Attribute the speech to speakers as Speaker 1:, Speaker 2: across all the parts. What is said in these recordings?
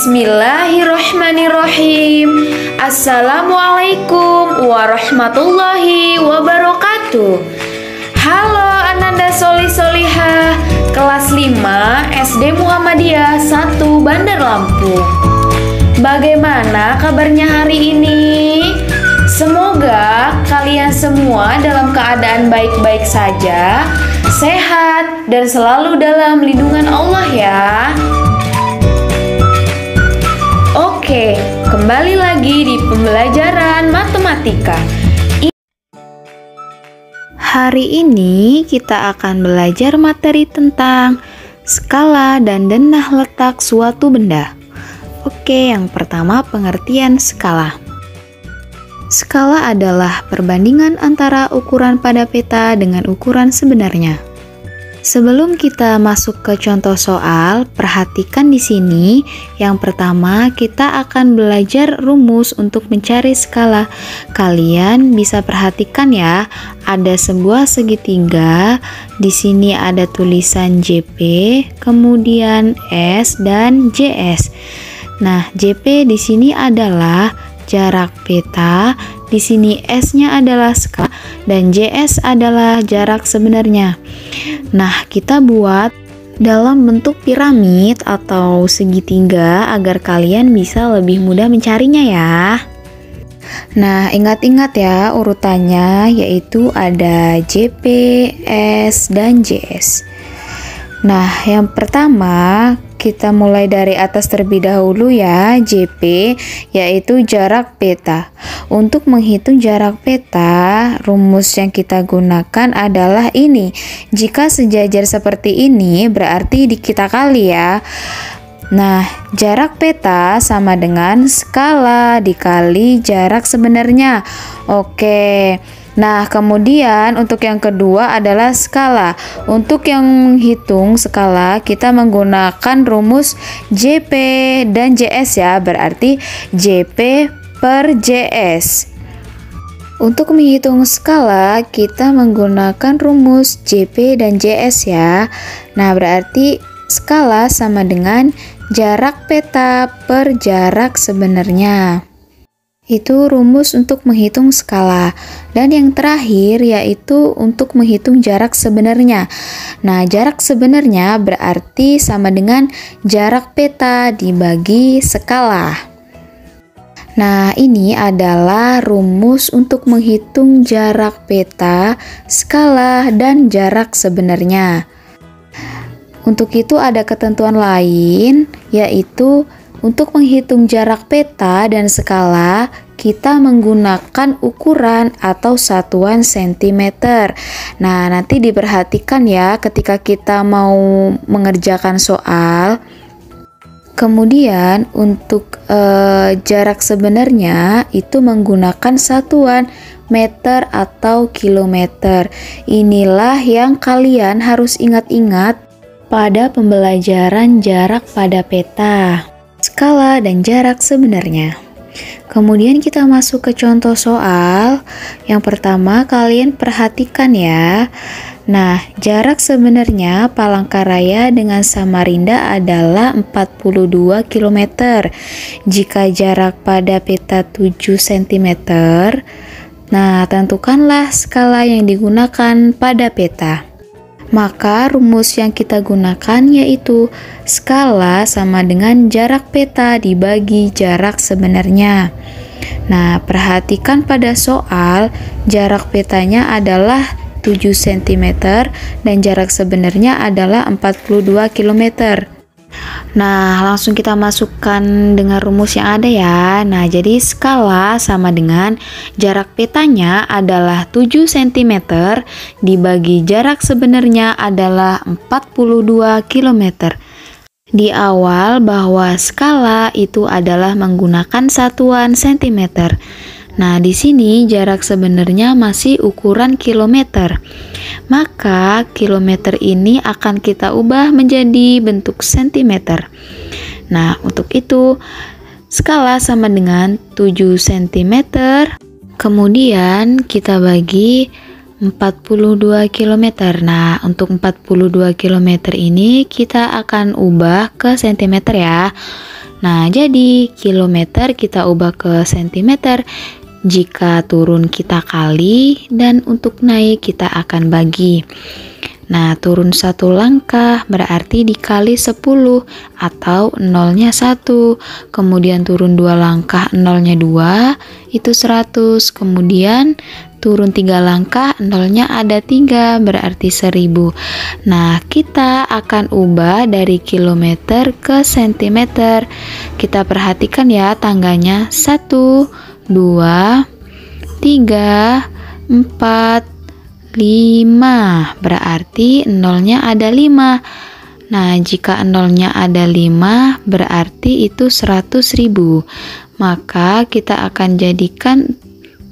Speaker 1: Bismillahirrohmanirrohim. Assalamualaikum warahmatullahi wabarakatuh. Halo Ananda Soli Solihah, kelas 5 SD Muhammadiyah 1 Bandar Lampung. Bagaimana kabarnya hari ini? Semoga kalian semua dalam keadaan baik-baik saja, sehat, dan selalu dalam lindungan Allah ya. Oke, kembali lagi di pembelajaran matematika. Hari ini kita akan belajar materi tentang skala dan denah letak suatu benda. Oke, yang pertama pengertian skala. Skala adalah perbandingan antara ukuran pada peta dengan ukuran sebenarnya. Sebelum kita masuk ke contoh soal, perhatikan di sini. Yang pertama, kita akan belajar rumus untuk mencari skala. Kalian bisa perhatikan ya, ada sebuah segitiga. Di sini ada tulisan JP, kemudian S dan JS. Nah, JP di sini adalah jarak peta, di sini S-nya adalah skala dan JS adalah jarak sebenarnya. Nah, kita buat dalam bentuk piramid atau segitiga agar kalian bisa lebih mudah mencarinya ya. Nah, ingat-ingat ya urutannya, yaitu ada JP, S, dan JS. Nah, yang pertama kita mulai dari atas terlebih dahulu ya, JP yaitu jarak peta. Untuk menghitung jarak peta, rumus yang kita gunakan adalah ini. Jika sejajar seperti ini, berarti kita kali ya. Nah, jarak peta sama dengan skala dikali jarak sebenarnya. Oke. Nah, kemudian untuk yang kedua adalah skala. Untuk yang menghitung skala, kita menggunakan rumus JP dan JS ya, berarti JP per JS. Untuk menghitung skala, kita menggunakan rumus JP dan JS ya. Nah, berarti skala sama dengan jarak peta per jarak sebenarnya. Itu rumus untuk menghitung skala. Dan yang terakhir yaitu untuk menghitung jarak sebenarnya. Nah, jarak sebenarnya berarti sama dengan jarak peta dibagi skala. Nah, ini adalah rumus untuk menghitung jarak peta, skala, dan jarak sebenarnya. Untuk itu ada ketentuan lain, yaitu untuk menghitung jarak peta dan skala, kita menggunakan ukuran atau satuan cm. Nah, nanti diperhatikan ya ketika kita mau mengerjakan soal. Kemudian untuk jarak sebenarnya itu menggunakan satuan meter atau kilometer. Inilah yang kalian harus ingat-ingat pada pembelajaran jarak pada peta, skala, dan jarak sebenarnya. Kemudian kita masuk ke contoh soal. Yang pertama, kalian perhatikan ya. Nah, jarak sebenarnya Palangkaraya dengan Samarinda adalah 42 km. Jika jarak pada peta 7 cm, nah tentukanlah skala yang digunakan pada peta. Maka rumus yang kita gunakan yaitu skala sama dengan jarak peta dibagi jarak sebenarnya. Nah, perhatikan pada soal, jarak petanya adalah 7 cm dan jarak sebenarnya adalah 42 km. Nah, langsung kita masukkan dengan rumus yang ada ya. Nah, jadi skala sama dengan jarak petanya adalah 7 cm dibagi jarak sebenarnya adalah 42 km. Di awal bahwa skala itu adalah menggunakan satuan cm. Nah, di sini jarak sebenarnya masih ukuran kilometer. Maka kilometer ini akan kita ubah menjadi bentuk sentimeter. Nah, untuk itu skala sama dengan 7 cm. Kemudian kita bagi 42 km. Nah, untuk 42 km ini kita akan ubah ke cm ya. Nah, jadi kilometer kita ubah ke cm. Jika turun kita kali dan untuk naik kita akan bagi. Nah, turun 1 langkah berarti dikali 10 atau nolnya 1. Kemudian turun 2 langkah, nolnya 2, itu 100. Kemudian turun 3 langkah, nolnya ada 3, berarti 1000. Nah, kita akan ubah dari kilometer ke sentimeter. Kita perhatikan ya tangganya, 1, 2, 3, 4, 5, berarti nolnya ada 5. Nah, jika nolnya ada 5 berarti itu 100.000. Maka kita akan jadikan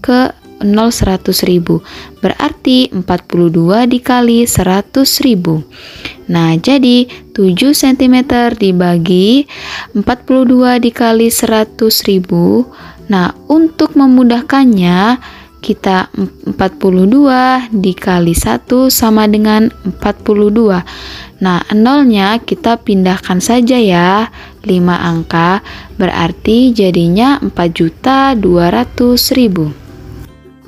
Speaker 1: ke nol 100.000, berarti 42 dikali 100.000. Nah, jadi 7 cm dibagi 42 dikali 100.000. Nah, untuk memudahkannya kita 42 dikali 1 sama dengan 42. Nah, nolnya kita pindahkan saja ya, 5 angka, berarti jadinya 4.200.000.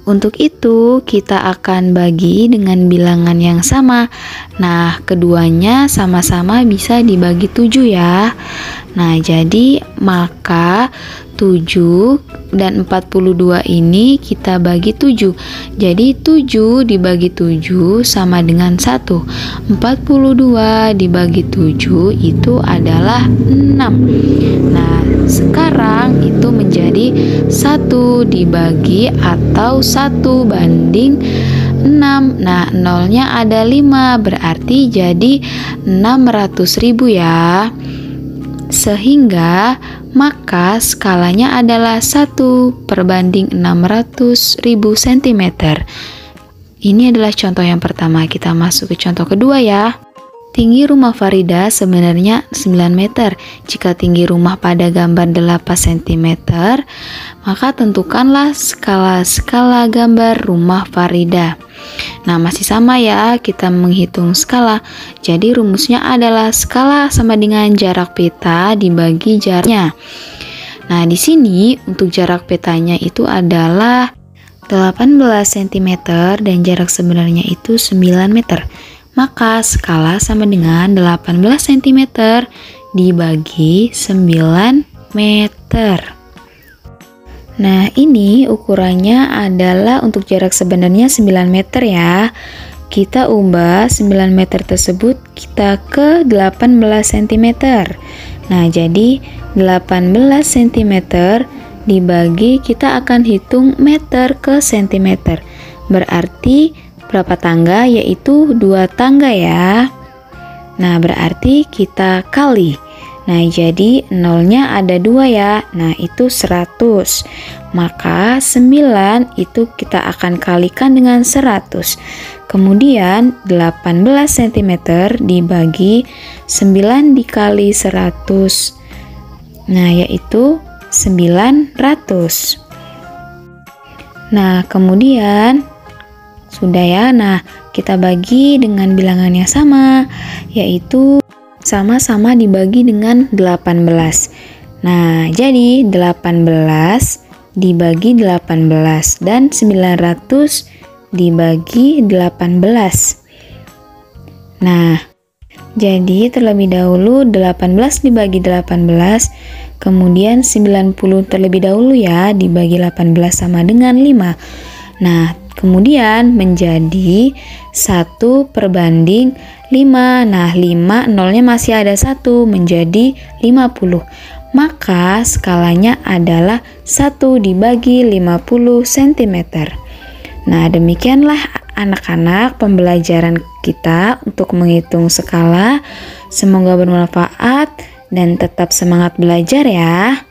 Speaker 1: Untuk itu, kita akan bagi dengan bilangan yang sama. Nah, keduanya sama-sama bisa dibagi 7 ya. Nah, jadi maka 7 dan 42 ini kita bagi 7. Jadi 7 dibagi 7 sama dengan 1. 42 dibagi 7 itu adalah 6. Nah, sekarang itu menjadi 1 dibagi atau 1 banding 6. Nah, nolnya ada 5, berarti jadi 600.000 ya. Sehingga maka skalanya adalah 1/600.000 cm. Ini adalah contoh yang pertama. Kita masuk ke contoh kedua ya. Tinggi rumah Farida sebenarnya 9 meter. Jika tinggi rumah pada gambar 8 cm, maka tentukanlah skala gambar rumah Farida. Nah, masih sama ya, kita menghitung skala. Jadi rumusnya adalah skala sama dengan jarak peta dibagi jaraknya. Nah, di sini untuk jarak petanya itu adalah 18 cm dan jarak sebenarnya itu 9 meter. Maka skala sama dengan 18 cm dibagi 9 meter. Nah, ini ukurannya adalah untuk jarak sebenarnya 9 meter ya. Kita ubah 9 meter tersebut kita ke 18 cm. Nah, jadi 18 cm dibagi, kita akan hitung meter ke cm. Berarti berapa tangga? Yaitu 2 tangga ya. Nah, berarti kita kali. Nah, jadi nolnya ada 2 ya. Nah, itu 100. Maka 9 itu kita akan kalikan dengan 100. Kemudian 18 cm dibagi 9 dikali 100. Nah, yaitu 900. Nah, kemudian sudah ya. Nah, kita bagi dengan bilangan yang sama, yaitu sama-sama dibagi dengan 18. Nah, jadi 18 dibagi 18 dan 900 dibagi 18. Nah, jadi terlebih dahulu 18 dibagi 18, kemudian 90 terlebih dahulu ya, dibagi 18 sama dengan 5. Nah, kemudian menjadi 1/5. Nah, 5 nolnya masih ada 1, menjadi 50. Maka skalanya adalah 1 dibagi 50 cm. Nah, demikianlah anak-anak pembelajaran kita untuk menghitung skala. Semoga bermanfaat dan tetap semangat belajar ya.